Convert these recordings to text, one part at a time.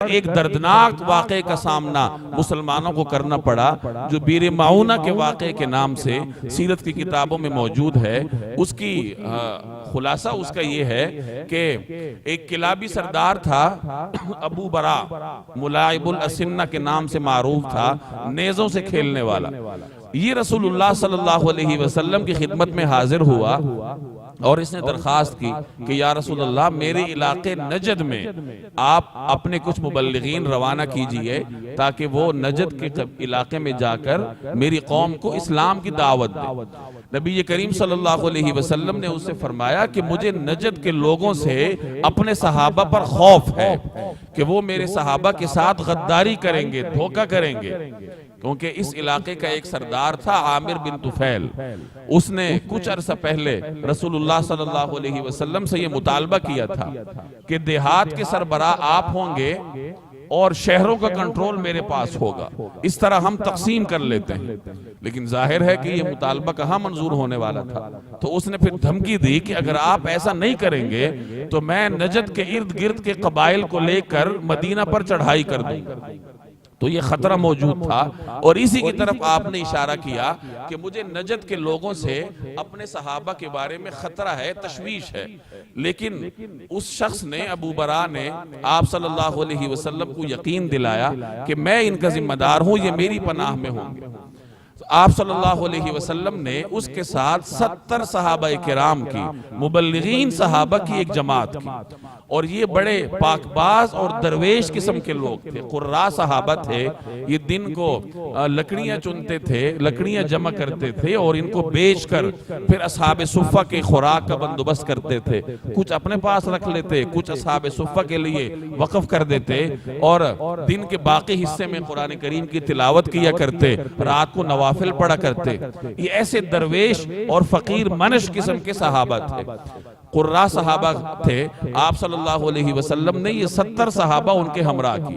ایک دردناک واقعے کا سامنا مسلمانوں کو کرنا پڑا جو بیر معونہ کے واقعے کے نام سے سیرت کی کتابوں میں موجود ہے۔ اس کی خلاصہ اس کا یہ ہے کہ ایک کلابی سردار تھا ابو برا، ملاعب الاسنہ کے نام سے معروف تھا، نیزوں سے کھیلنے والا۔ یہ رسول اللہ صلی اللہ علیہ وسلم کی خدمت میں حاضر ہوا اور اس نے درخواست کی کہ یا رسول اللہ میرے علاقے نجد میں آپ اپنے کچھ مبلغین روانہ کیجئے تاکہ وہ نجد کے علاقے میں جا کر میری قوم کو اسلام کی دعوت دے۔ نبی کریم صلی اللہ علیہ وسلم نے اس سے فرمایا کہ مجھے نجد کے لوگوں سے اپنے صحابہ پر خوف ہے کہ وہ میرے صحابہ کے ساتھ غداری کریں گے، دھوکہ کریں گے، کیونکہ اس علاقے کا ایک سردار تھا عامر بن طفیل۔ اس نے کچھ عرصہ پہلے رسول اللہ صلی اللہ علیہ وسلم سے یہ مطالبہ کیا تھا کہ دیہات کے سربراہ آپ ہوں گے اور شہروں کا کنٹرول میرے پاس ہوگا، اس طرح ہم تقسیم کر لیتے ہیں۔ لیکن ظاہر ہے کہ یہ مطالبہ کہاں منظور ہونے والا تھا، تو اس نے پھر دھمکی دی کہ اگر آپ ایسا نہیں کریں گے تو میں نجد کے ارد گرد کے قبائل کو لے کر مدینہ پر چڑھائی کر دوں گا۔ تو یہ خطرہ موجود تھا اور اسی کی طرف آپ نے اشارہ کیا کہ مجھے نجد کے لوگوں سے اپنے صحابہ کے بارے میں خطرہ ہے، تشویش ہے۔ لیکن اس شخص نے، ابو برا نے، آپ صلی اللہ علیہ وسلم کو یقین دلایا کہ میں ان کا ذمہ دار ہوں، یہ میری پناہ میں ہوں گے۔ آپ صلی اللہ علیہ وسلم نے اس کے ساتھ 70 صحابہ کرام کی، مبلغین صحابہ کی ایک جماعت کی، اور یہ بڑے پاک باز اور درویش قسم کے لوگ تھے، قراء صحابہ تھے۔ یہ دن کو لکڑیاں چنتے تھے، لکڑیاں جمع کرتے تھے اور ان کو بیچ کر پھر اصحاب صفہ کے خوراک کا بندوبست کرتے تھے، کچھ اپنے پاس رکھ لیتے، کچھ اصحاب صفہ کے لیے وقف کر دیتے، اور دن کے باقی حصے میں قرآن کریم کی تلاوت کیا کرتے، رات کو نوافل پڑھا کرتے۔ یہ ایسے درویش اور فقیر منش قسم کے صحابہ تھے، قراء صحابہ تھے۔ آپ صلی اللہ علیہ وسلم نے یہ 70 صحابہ ان کے ہمراہ کی۔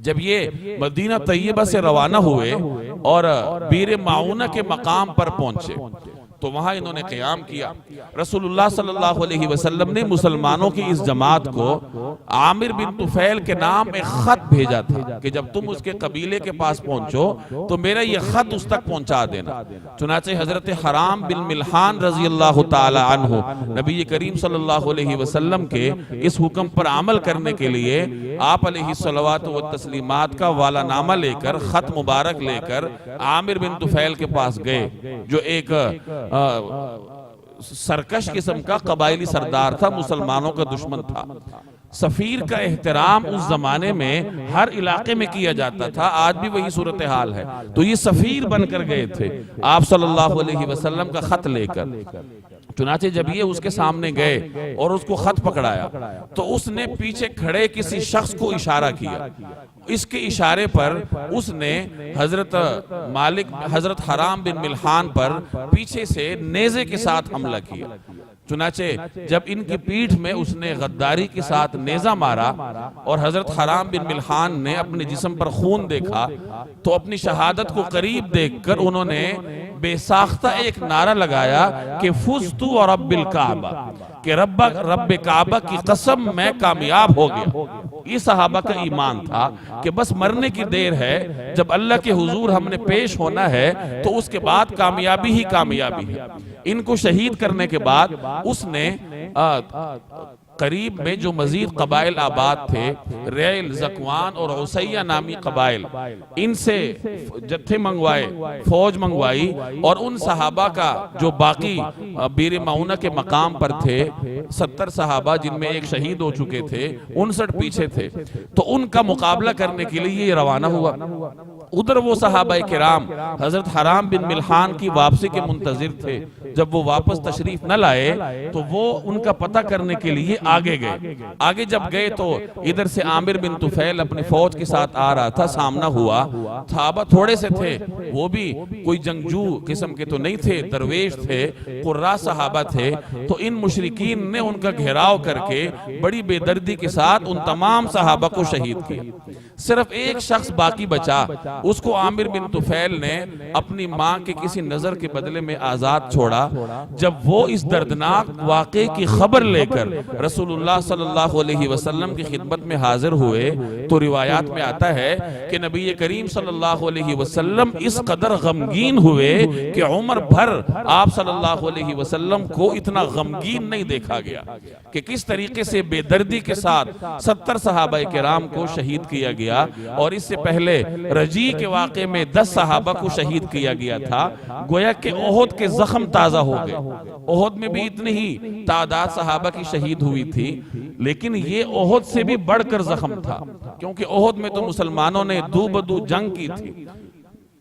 جب یہ مدینہ طیبہ سے روانہ ہوئے اور بیر معونہ کے مقام پر پہنچے تو وہاں انہوں نے قیام کیا۔ رسول اللہ صلی اللہ علیہ وسلم نے مسلمانوں کی اس جماعت کو عامر بن طفیل کے نام ایک خط بھیجا تھا کہ جب تم اس کے قبیلے کے پاس پہنچو تو میرا یہ خط اس تک پہنچا دینا۔ چنانچہ حضرت حرام بن ملحان رضی اللہ تعالی عنہ نبی کریم صلی اللہ علیہ وسلم کے اس حکم پر عمل کرنے کے لیے آپ علیہ الصلوات والتسلیمات کا والا نامہ لے کر، خط مبارک لے کر عامر بن طفیل کے پاس گئے، جو ایک سرکش قسم کا قبائلی سردار تھا، مسلمانوں کا دشمن تھا۔ سفیر کا احترام اس زمانے میں ہر علاقے میں کیا جاتا تھا، آج بھی وہی صورتحال ہے۔ تو یہ سفیر بن کر گئے تھے آپ صلی اللہ علیہ وسلم کا خط لے کر۔ چنانچہ جب یہ اس کے سامنے گئے اور اس کو خط پکڑایا تو اس نے پیچھے کھڑے کسی شخص کو اشارہ کیا۔ اس کے اشارے پر اس نے حضرت حرام بن ملحان پر پیچھے سے نیزے کے ساتھ حملہ کیا۔ چنانچہ جب ان کی پیٹھ میں اس نے غداری کے ساتھ نیزہ مارا اور حضرت حرام بن ملحان نے اپنے جسم پر خون دیکھا تو اپنی شہادت کو قریب دیکھ کر انہوں نے بے ساختہ ایک نعرہ لگایا کہ فزتو ورب الکعبہ، کہ رب کعبہ کی قسم میں کامیاب ہو گیا۔ یہ صحابہ کا ایمان تھا کہ بس مرنے کی دیر ہے، جب اللہ کے حضور ہم نے پیش ہونا ہے تو اس کے بعد کامیابی ہی کامیابی ہے۔ ان کو شہید کرنے کے بعد اس نے قریب میں جو مزید قبائل آباد تھے، ریل، زکوان اور عسیہ نامی قبائل، ان سے جتھے منگوائے، فوج منگوائی، اور ان صحابہ کا جو باقی بیر معونہ کے مقام پر تھے 70 صحابہ جن میں ایک شہید ہو چکے تھے، 59 پیچھے تھے، تو ان کا مقابلہ کرنے کے لیے یہ روانہ ہوا۔ ادھر وہ صحابہ کرام حضرت حرام بن ملحان کی واپسی کے منتظر تھے۔ جب وہ واپس تشریف نہ لائے تو وہ ان کا پتہ کرنے کے لیے آگے گئے۔ آگے جب گئے تو ادھر سے عامر بن طفیل اپنی فوج کے ساتھ آ رہا تھا، سامنا ہوا۔ صحابہ تھوڑے سے تھے، وہ بھی کوئی جنگجو قسم کے تو نہیں تھے، درویش تھے، قراء صحابہ تھے۔ تو ان مشرکین نے ان کا گھیراؤ کر کے بڑی بے دردی کے ساتھ ان تمام صحابہ کو شہید کیا۔ صرف ایک شخص باقی بچا، اس کو عامر بن طفیل نے اپنی ماں کے کسی نظر کے بدلے میں آزاد چھوڑا۔ جب وہ اس دردناک واقعے کی خبر لے کر رسول اللہ صلی اللہ علیہ وسلم کی خدمت میں حاضر ہوئے تو روایات میں آتا ہے کہ نبی کریم صلی اللہ علیہ وسلم اس قدر غمگین ہوئے کہ عمر بھر آپ صلی اللہ علیہ وسلم کو اتنا غمگین نہیں دیکھا گیا کہ کس طریقے سے بے دردی کے ساتھ 70 صحابہ کرام کو شہید کیا گیا، اور اس سے پہلے رجی کے واقعے میں 10 صحابہ کو شہید کیا گیا تھا۔ گویا کہ احد کے زخم تازہ ہو گئے۔ احد میں بھی اتنی ہی تعداد صحابہ کی شہید ہوئی تھی، لیکن یہ احد سے بھی بڑھ کر زخم تھا، کیونکہ احد میں تو مسلمانوں نے دو بدو جنگ کی تھی،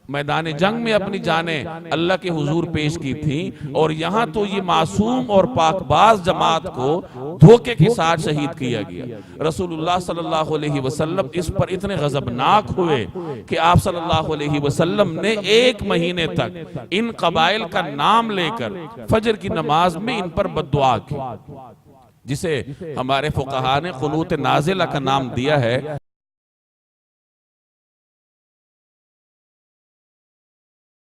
میدان جنگ میں اپنی جانیں اللہ کے حضور پیش کی تھی، اور یہاں تو یہ معصوم اور پاک باز جماعت کو دھوکے کے ساتھ شہید کیا گیا۔ رسول اللہ صلی اللہ علیہ وسلم اس پر اتنے غضبناک ہوئے کہ آپ صلی اللہ علیہ وسلم نے 1 مہینے تک ان قبائل کا نام لے کر فجر کی نماز میں ان پر بد دعا کی، جسے ہمارے فقہاء نے قنوت نازلہ کا نام دیا ہے۔